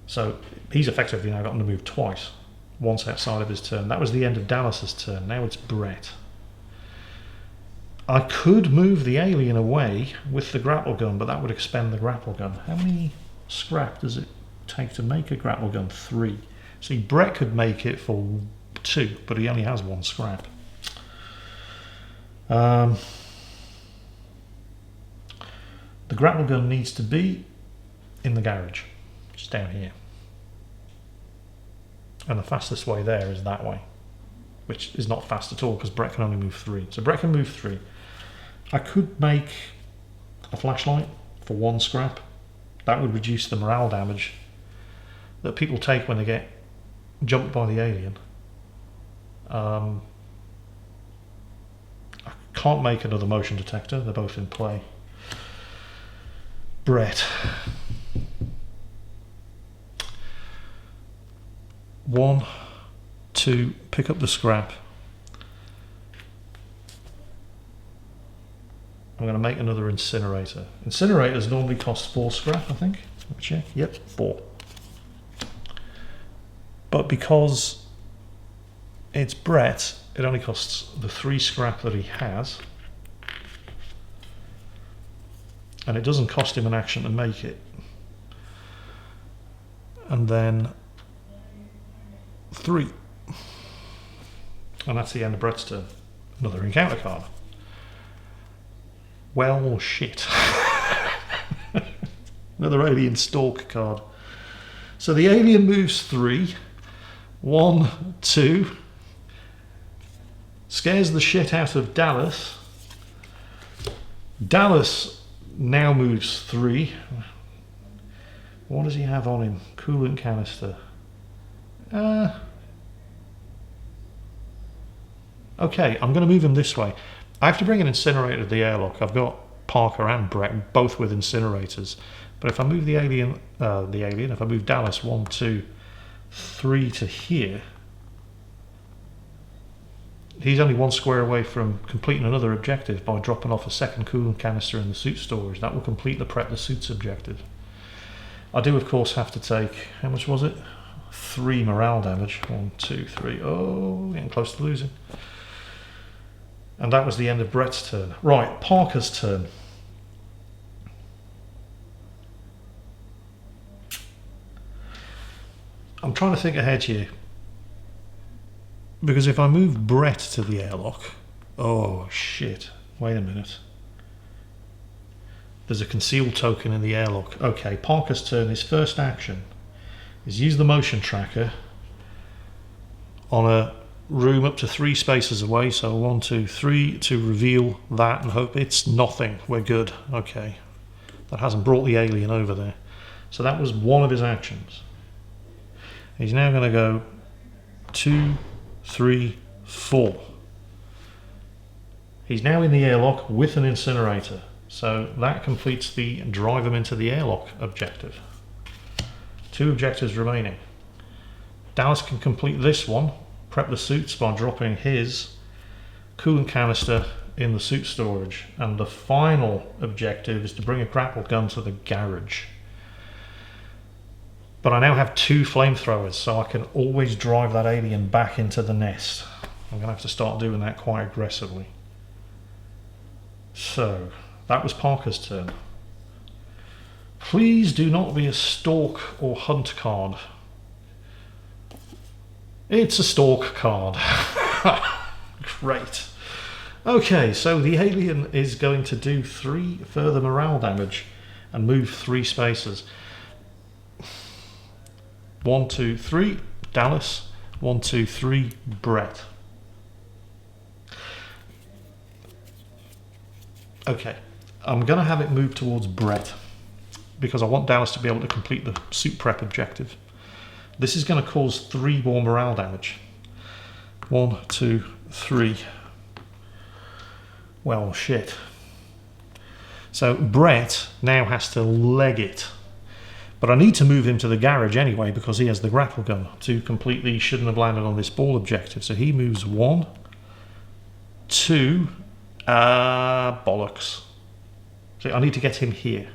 So he's effectively now gotten to move twice, once outside of his turn. That was the end of Dallas's turn. Now it's Brett. I could move the alien away with the grapple gun, but that would expend the grapple gun. How many scrap does it take to make a grapple gun? 3. See, Brett could make it for 2, but he only has 1 scrap. The grapple gun needs to be in the garage, just down here. And the fastest way there is that way, which is not fast at all because Brett can only move 3. So Brett can move 3. I could make a flashlight for 1 scrap. That would reduce the morale damage that people take when they get jumped by the alien. I can't make another motion detector. They're both in play. Brett. 1, 2, pick up the scrap. I'm going to make another incinerator. Incinerators normally cost 4 scrap, I think. Let me check. Yep, 4. But because it's Brett, it only costs the 3 scrap that he has. And it doesn't cost him an action to make it. And then 3. And that's the end of Brett's turn. Another encounter card. Well, shit. Another alien stalk card. So the alien moves 3. 1, 2. Scares the shit out of Dallas. Dallas now moves 3. What does he have on him? Coolant canister. Okay, I'm going to move him this way. I have to bring an incinerator to the airlock. I've got Parker and Brett both with incinerators. But if I move the alien, if I move Dallas 1, 2, 3 to here, he's only 1 square away from completing another objective by dropping off a second coolant canister in the suit storage. That will complete the prep the suits objective. I do, of course, have to take, how much was it? 3 morale damage. 1, 2, 3. Oh, getting close to losing. And that was the end of Brett's turn. Right, Parker's turn. I'm trying to think ahead here. Because if I move Brett to the airlock... Oh, shit. Wait a minute. There's a concealed token in the airlock. Okay, Parker's turn. His first action is use the motion tracker on a room up to 3 spaces away. So 1, 2, 3 to reveal that and hope it's nothing. We're good. Okay. That hasn't brought the alien over there. So that was one of his actions. He's now going to go 2, 3, 4. He's now in the airlock with an incinerator. So that completes the drive him into the airlock objective. 2 objectives remaining. Dallas can complete this one, prep the suits by dropping his coolant canister in the suit storage. And the final objective is to bring a grapple gun to the garage. But I now have 2 flamethrowers, so I can always drive that alien back into the nest. I'm going to have to start doing that quite aggressively. So, that was Parker's turn. Please do not be a stalk or hunt card. It's a stalk card. Great. Okay, so the alien is going to do 3 further morale damage and move 3 spaces. 1, 2, 3, Dallas. 1, 2, 3, Brett. Okay, I'm going to have it move towards Brett because I want Dallas to be able to complete the suit prep objective. This is going to cause 3 more morale damage. 1, 2, 3. Well, shit. So Brett now has to leg it. But I need to move him to the garage anyway because he has the grapple gun to complete the shouldn't have landed on this ball objective. So he moves 1, 2, bollocks. So I need to get him here.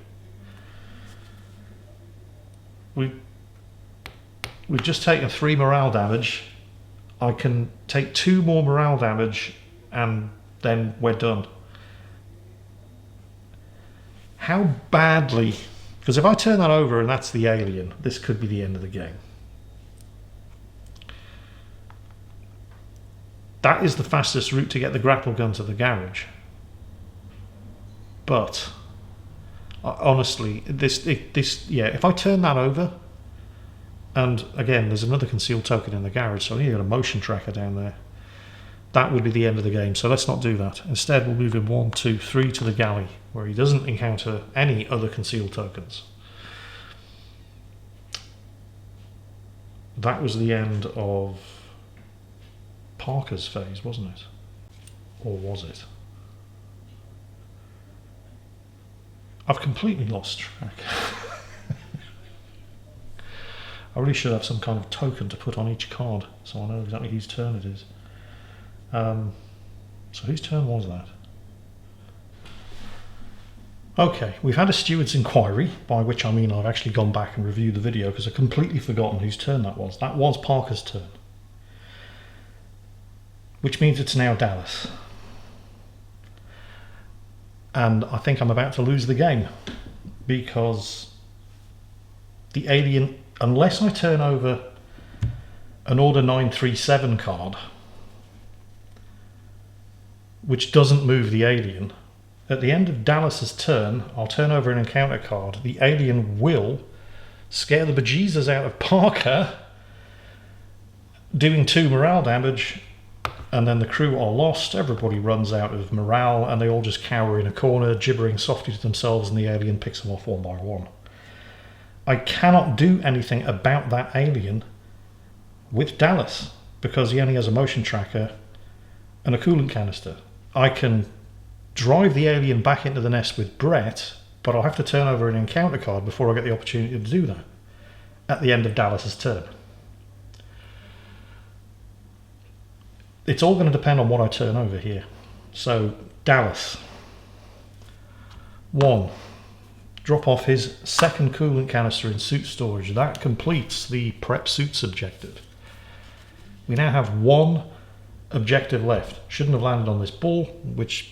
We've just taken 3 morale damage. I can take 2 more morale damage and then we're done. How badly... Because if I turn that over and that's the alien, this could be the end of the game. That is the fastest route to get the grapple gun to the garage. But honestly, if I turn that over, and again, there's another concealed token in the garage, so I need to get a motion tracker down there. That would be the end of the game, so let's not do that. Instead, we'll move him 1, 2, 3 to the galley, where he doesn't encounter any other concealed tokens. That was the end of Parker's phase, wasn't it? Or was it? I've completely lost track. I really should have some kind of token to put on each card, so I know exactly whose turn it is. So whose turn was that? Okay, we've had a steward's inquiry, by which I mean I've actually gone back and reviewed the video because I've completely forgotten whose turn that was. That was Parker's turn. Which means it's now Dallas. And I think I'm about to lose the game because the alien, unless I turn over an Order 937 card, which doesn't move the alien, at the end of Dallas's turn, I'll turn over an encounter card. The alien will scare the bejesus out of Parker, doing 2 morale damage, and then the crew are lost. Everybody runs out of morale, and they all just cower in a corner, gibbering softly to themselves, and the alien picks them off 1 by 1. I cannot do anything about that alien with Dallas, because he only has a motion tracker and a coolant canister. I can drive the alien back into the nest with Brett, but I'll have to turn over an encounter card before I get the opportunity to do that at the end of Dallas's turn. It's all going to depend on what I turn over here. So Dallas, 1, drop off his 2nd coolant canister in suit storage. That completes the prep suits objective. We now have 1 objective left. Shouldn't have landed on this ball, which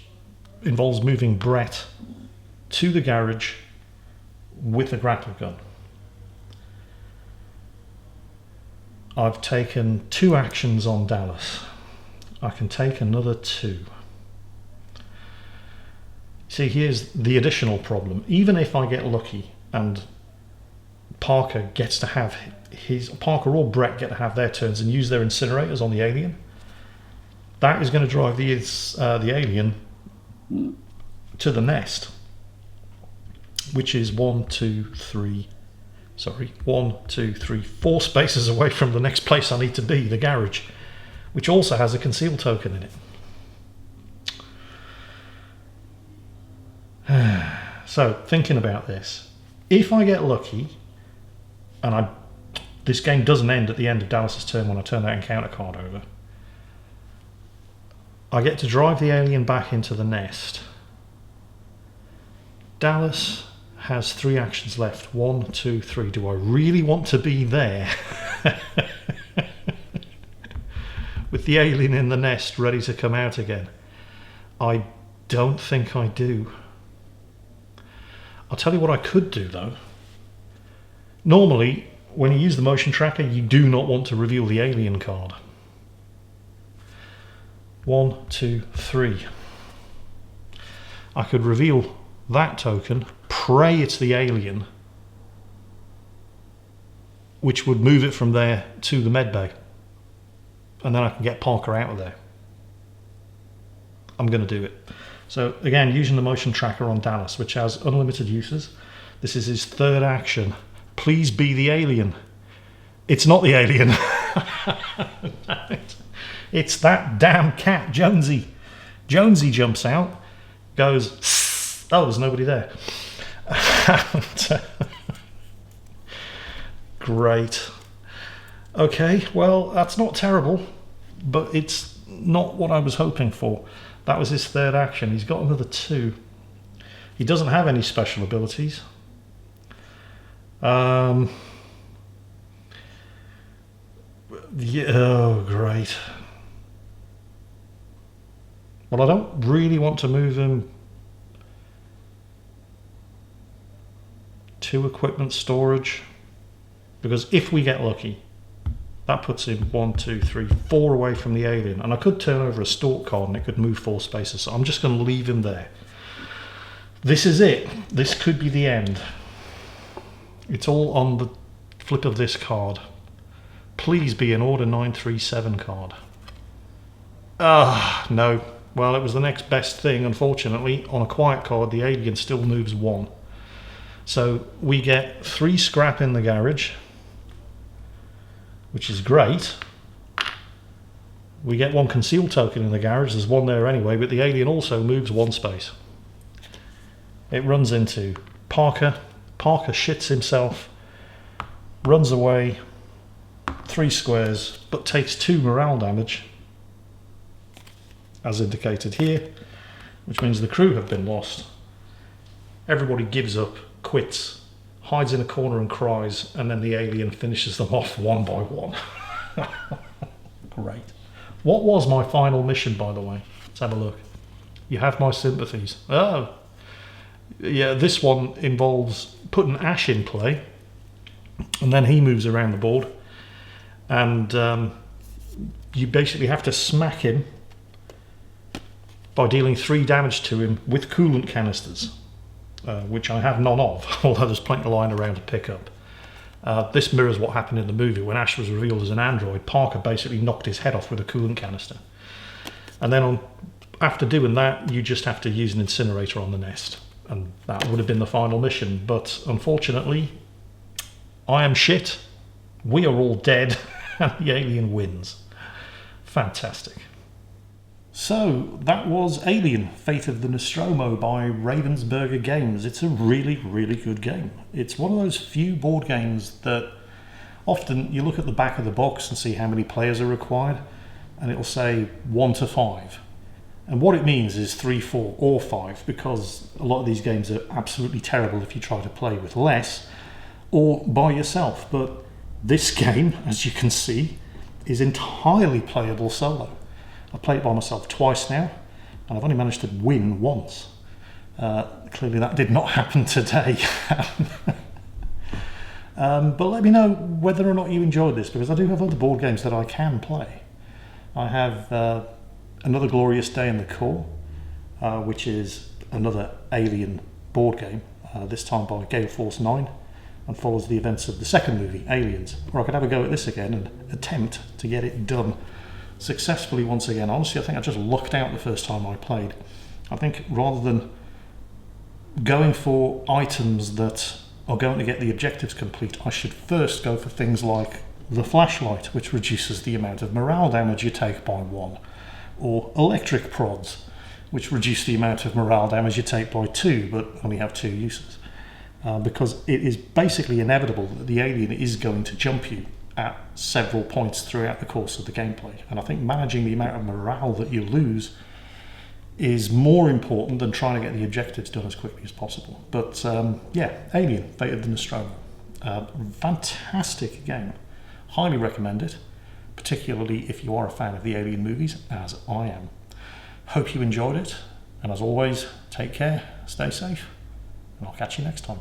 involves moving Brett to the garage with a grapple gun. I've taken 2 actions on Dallas. I can take another 2. See, here's the additional problem. Even if I get lucky and Parker gets to have Parker or Brett get to have their turns and use their incinerators on the alien, that is going to drive the alien to the nest, which is 1, 2, 3, 4 spaces away from the next place I need to be, the garage, which also has a concealed token in it. So, thinking about this, if I get lucky, and this game doesn't end at the end of Dallas's turn when I turn that encounter card over, I get to drive the alien back into the nest. Dallas has 3 actions left. 1, 2, 3. Do I really want to be there? With the alien in the nest ready to come out again? I don't think I do. I'll tell you what I could do though. Normally, when you use the motion tracker, you do not want to reveal the alien card. 1, 2, 3. I could reveal that token, pray it's the alien, which would move it from there to the medbay. And then I can get Parker out of there. I'm going to do it. So again, using the motion tracker on Dallas, which has unlimited uses. This is his 3rd action. Please be the alien. It's not the alien. It's that damn cat, Jonesy. Jonesy jumps out, goes, oh, there's nobody there. Great. Okay, well, that's not terrible, but it's not what I was hoping for. That was his 3rd action. He's got another 2. He doesn't have any special abilities. Yeah, oh, great. Well, I don't really want to move him to equipment storage, because if we get lucky, that puts him 1, 2, 3, 4 away from the alien, and I could turn over a stalk card and it could move 4 spaces, so I'm just going to leave him there. This is it. This could be the end. It's all on the flip of this card. Please be an Order 937 card. Ah, no. Well, it was the next best thing. Unfortunately, on a quiet card, the alien still moves 1. So we get 3 scrap in the garage, which is great. We get 1 concealed token in the garage. There's 1 there anyway, but the alien also moves 1 space. It runs into Parker. Parker shits himself, runs away, 3 squares, but takes 2 morale damage, as indicated here, which means the crew have been lost. Everybody gives up, quits, hides in a corner and cries, and then the alien finishes them off 1 by 1. Great. What was my final mission, by the way? Let's have a look. You have my sympathies. Oh, yeah, this one involves putting Ash in play, and then he moves around the board, and you basically have to smack him by dealing 3 damage to him with coolant canisters, which I have none of, although there's plenty lying around to pick up. This mirrors what happened in the movie when Ash was revealed as an android. Parker basically knocked his head off with a coolant canister, and then after doing that, you just have to use an incinerator on the nest. And that would have been the final mission, but unfortunately, I am shit, we are all dead, and the alien wins. Fantastic. So, that was Alien, Fate of the Nostromo by Ravensburger Games. It's a really, really good game. It's one of those few board games that often you look at the back of the box and see how many players are required, and it'll say 1 to 5. And what it means is 3, 4 or 5, because a lot of these games are absolutely terrible if you try to play with less or by yourself. But this game, as you can see, is entirely playable solo. I've played it by myself twice now, and I've only managed to win once. Clearly that did not happen today. But let me know whether or not you enjoyed this, because I do have other board games that I can play. I have Another Glorious Day in the Core, which is another Alien board game, this time by Gale Force 9, and follows the events of the second movie, Aliens, where I could have a go at this again and attempt to get it done successfully once again. Honestly, I think I just lucked out the first time I played. I think rather than going for items that are going to get the objectives complete, I should first go for things like the flashlight, which reduces the amount of morale damage you take by 1, or electric prods, which reduce the amount of morale damage you take by 2, but only have 2 uses. Because it is basically inevitable that the alien is going to jump you at several points throughout the course of the gameplay. And I think managing the amount of morale that you lose is more important than trying to get the objectives done as quickly as possible. But yeah, Alien, Fate of the Nostromo. Fantastic game. Highly recommend it, particularly if you are a fan of the Alien movies, as I am. Hope you enjoyed it, and as always, take care, stay safe, and I'll catch you next time.